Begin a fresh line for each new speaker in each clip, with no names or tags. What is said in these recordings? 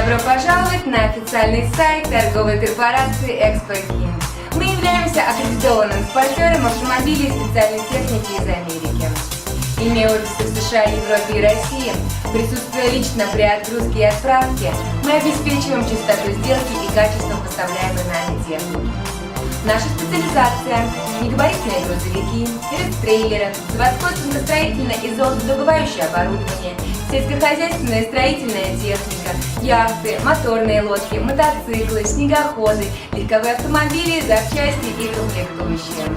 Добро пожаловать на официальный сайт торговой корпорации Expert King. Мы являемся аккредитованным экспортером автомобилей специальной техники из Америки. Имея офисы в США, Европе и России, присутствуя лично при отгрузке и отправке, мы обеспечиваем чистоту сделки и качество поставляемой нами техники. Наша специализация – негабаритные грузовики, трейлеры, заводское станкостроительное и золотодобывающее оборудование, сельскохозяйственная и строительная техника, яхты, моторные лодки, мотоциклы, снегоходы, легковые автомобили, запчасти и комплектующие.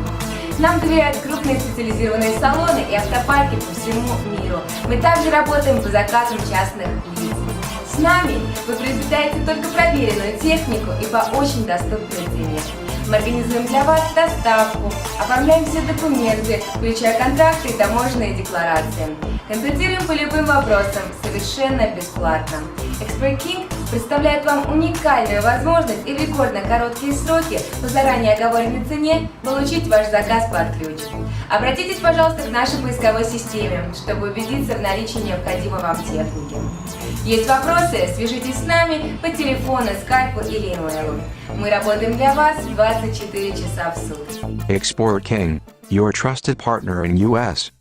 Нам доверяют крупные специализированные салоны и автопарки по всему миру. Мы также работаем по заказам частных лиц. С нами вы приобретаете только проверенную технику и по очень доступной цене. Мы организуем для вас доставку, оформляем все документы, включая контракты и таможенные декларации. Консультируем по любым вопросам совершенно бесплатно. Expert King представляет вам уникальную возможность и в рекордно короткие сроки по заранее оговоренной цене получить ваш заказ под ключ. Обратитесь, пожалуйста, к нашей поисковой системе, чтобы убедиться в наличии необходимой вам техники. Есть вопросы? Свяжитесь с нами по телефону, скайпу или имейлу. Мы работаем для вас 24 часа в сутки.
Export King, your trusted partner in U.S.